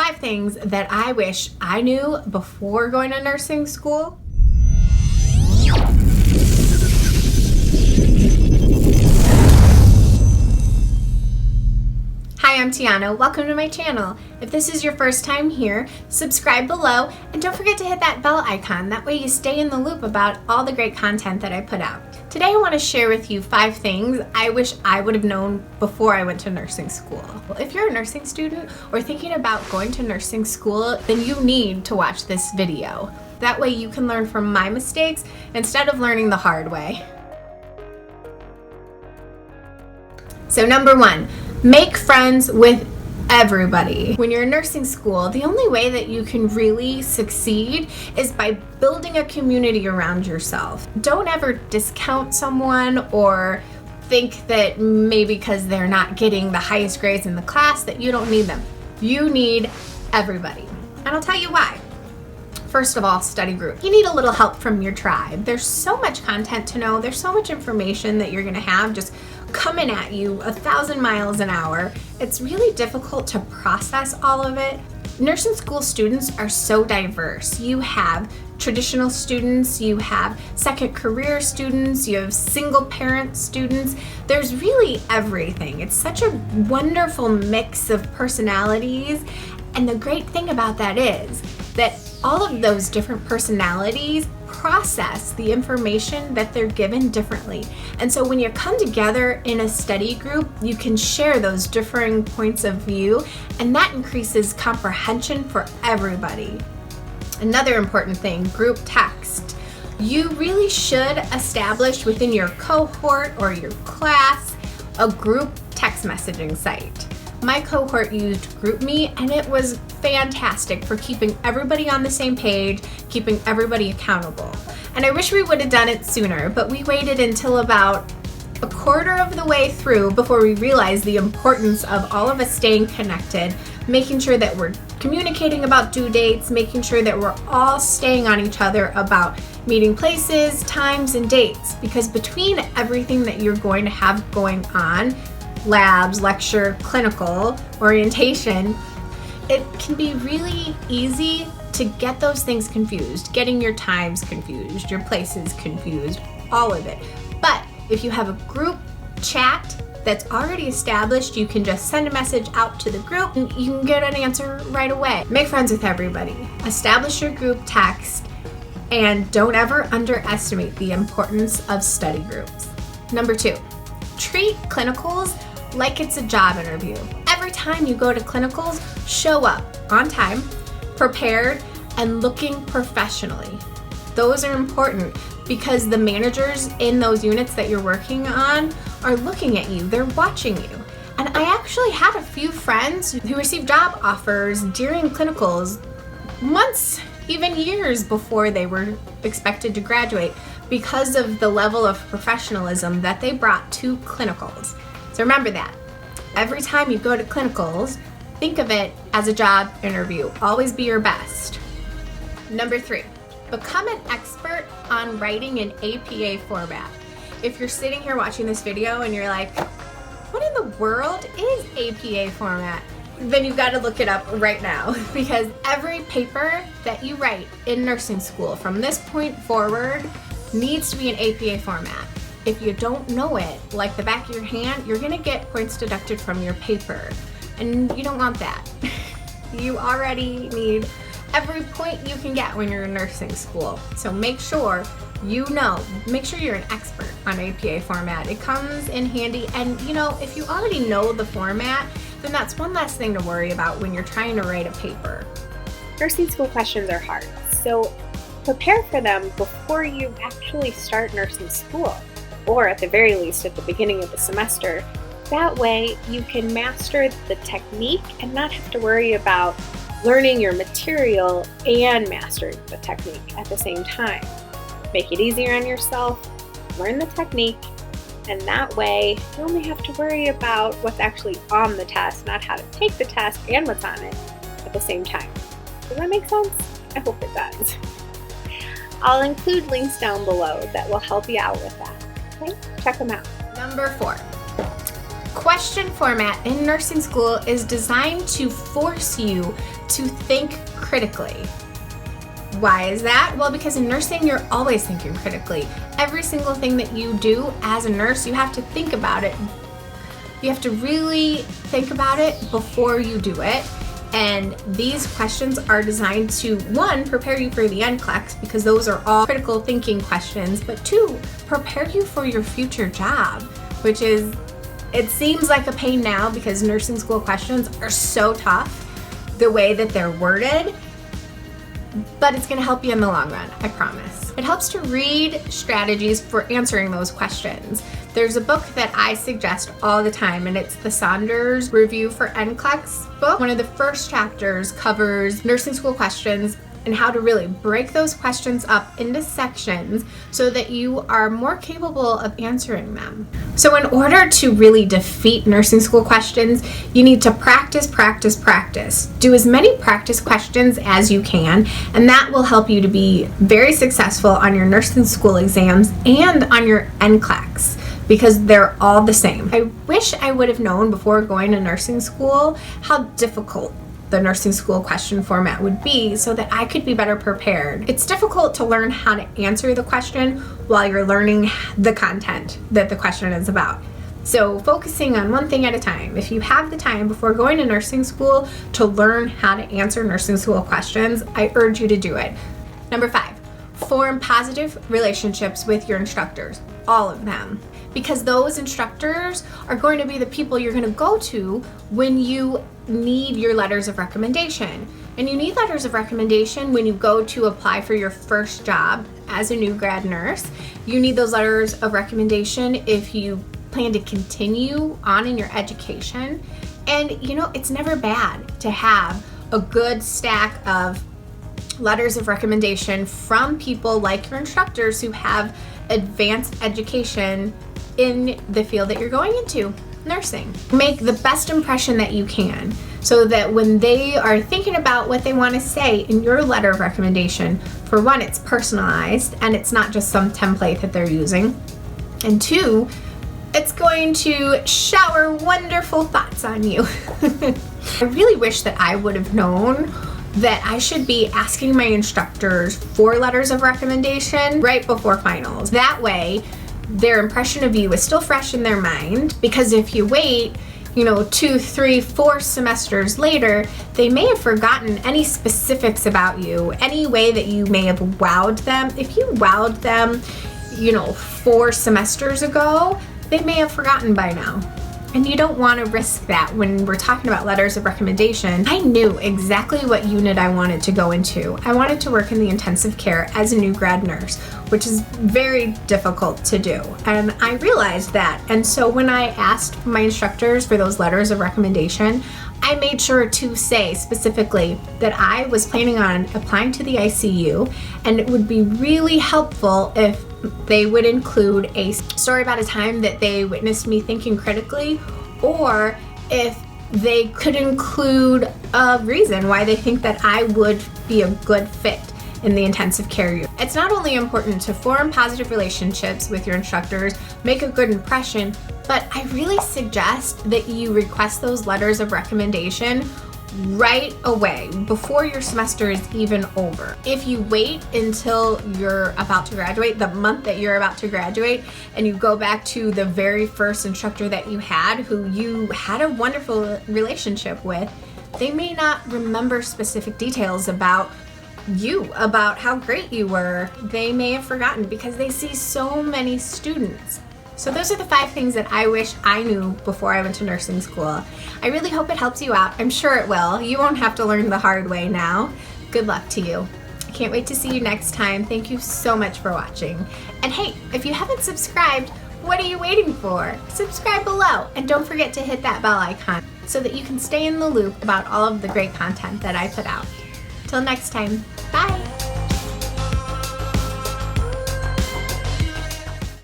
5 things that I wish I knew before going to nursing school. Hi, I'm Teanna. Welcome to my channel. If this is your first time here, subscribe below and don't forget to hit that bell icon. That way you stay in the loop about all the great content that I put out. Today I want to share with you 5 things I wish I would have known before I went to nursing school. If you're a nursing student or thinking about going to nursing school, then you need to watch this video. That way you can learn from my mistakes instead of learning the hard way. So number 1, make friends with everybody. When you're in nursing school, the only way that you can really succeed is by building a community around yourself. Don't ever discount someone or think that maybe because they're not getting the highest grades in the class that you don't need them. You need everybody. And I'll tell you why. First of all, study group. You need a little help from your tribe. There's so much content to know. There's so much information that you're gonna have just coming at you 1,000 miles an hour. It's really difficult to process all of it. Nursing school students are so diverse. You have traditional students, you have second career students, you have single parent students. There's really everything. It's such a wonderful mix of personalities. And the great thing about that is that all of those different personalities process the information that they're given differently. And so when you come together in a study group, you can share those differing points of view, and that increases comprehension for everybody. Another important thing, group text. You really should establish within your cohort or your class a group text messaging site. My cohort used GroupMe and it was fantastic for keeping everybody on the same page, keeping everybody accountable. And I wish we would have done it sooner, but we waited until about a quarter of the way through before we realized the importance of all of us staying connected, making sure that we're communicating about due dates, making sure that we're all staying on each other about meeting places, times, and dates. Because between everything that you're going to have going on, labs, lecture, clinical, orientation, it can be really easy to get those things confused, getting your times confused, your places confused, all of it. But if you have a group chat that's already established, you can just send a message out to the group and you can get an answer right away. Make friends with everybody. Establish your group text and don't ever underestimate the importance of study groups. Number 2, treat clinicals like it's a job interview. Every time you go to clinicals, show up on time, prepared, and looking professionally. Those are important because the managers in those units that you're working on are looking at you, they're watching you. And I actually had a few friends who received job offers during clinicals months, even years before they were expected to graduate because of the level of professionalism that they brought to clinicals. So remember that. Every time you go to clinicals, think of it as a job interview. Always be your best. Number 3, become an expert on writing in APA format. If you're sitting here watching this video and you're like, what in the world is APA format? Then you've got to look it up right now because every paper that you write in nursing school from this point forward needs to be in APA format. If you don't know it like the back of your hand, you're gonna get points deducted from your paper. And you don't want that. You already need every point you can get when you're in nursing school. So make sure you know, make sure you're an expert on APA format. It comes in handy, and you know, if you already know the format, then that's one less thing to worry about when you're trying to write a paper. Nursing school questions are hard, so prepare for them before you actually start nursing school, or at the very least at the beginning of the semester. That way you can master the technique and not have to worry about learning your material and mastering the technique at the same time. Make it easier on yourself, learn the technique, and that way you only have to worry about what's actually on the test, not how to take the test and what's on it at the same time. Does that make sense? I hope it does. I'll include links down below that will help you out with that. Okay? Check them out. Number 4, question format in nursing school is designed to force you to think critically. Why is that? Well, because in nursing, you're always thinking critically. Every single thing that you do as a nurse, you have to think about it. You have to really think about it before you do it. And these questions are designed to, one, prepare you for the NCLEX, because those are all critical thinking questions, but two, prepare you for your future job, which is, it seems like a pain now because nursing school questions are so tough, the way that they're worded, but it's gonna help you in the long run, I promise. It helps to read strategies for answering those questions. There's a book that I suggest all the time, and it's the Saunders Review for NCLEX book. One of the first chapters covers nursing school questions and how to really break those questions up into sections so that you are more capable of answering them. So in order to really defeat nursing school questions, you need to practice, practice, practice. Do as many practice questions as you can, and that will help you to be very successful on your nursing school exams and on your NCLEX, because they're all the same. I wish I would have known before going to nursing school how difficult the nursing school question format would be so that I could be better prepared. It's difficult to learn how to answer the question while you're learning the content that the question is about. So focusing on one thing at a time. If you have the time before going to nursing school to learn how to answer nursing school questions, I urge you to do it. Number 5, form positive relationships with your instructors, all of them. Because those instructors are going to be the people you're going to go to when you need your letters of recommendation. And you need letters of recommendation when you go to apply for your first job as a new grad nurse. You need those letters of recommendation if you plan to continue on in your education. And you know, it's never bad to have a good stack of letters of recommendation from people like your instructors who have advanced education in the field that you're going into, nursing. Make the best impression that you can so that when they are thinking about what they want to say in your letter of recommendation, for one, it's personalized and it's not just some template that they're using, and two, it's going to shower wonderful thoughts on you. I really wish that I would have known that I should be asking my instructors for letters of recommendation right before finals. That way, their impression of you is still fresh in their mind, because if you wait, 2, 3, 4 semesters later, they may have forgotten any specifics about you, any way that you may have wowed them. If you wowed them, 4 semesters ago, they may have forgotten by now. And you don't want to risk that when we're talking about letters of recommendation. I knew exactly what unit I wanted to go into. I wanted to work in the intensive care as a new grad nurse, which is very difficult to do. And I realized that. And so when I asked my instructors for those letters of recommendation, I made sure to say specifically that I was planning on applying to the ICU, and it would be really helpful if they would include a story about a time that they witnessed me thinking critically, or if they could include a reason why they think that I would be a good fit in the intensive care unit. It's not only important to form positive relationships with your instructors, make a good impression, but I really suggest that you request those letters of recommendation right away, before your semester is even over. If you wait until you're about to graduate, the month that you're about to graduate, and you go back to the very first instructor that you had, who you had a wonderful relationship with, they may not remember specific details about you, about how great you were. They may have forgotten because they see so many students. So those are the 5 things that I wish I knew before I went to nursing school. I really hope it helps you out. I'm sure it will. You won't have to learn the hard way now. Good luck to you. I can't wait to see you next time. Thank you so much for watching. And hey, if you haven't subscribed, what are you waiting for? Subscribe below, and don't forget to hit that bell icon so that you can stay in the loop about all of the great content that I put out. Till next time, bye!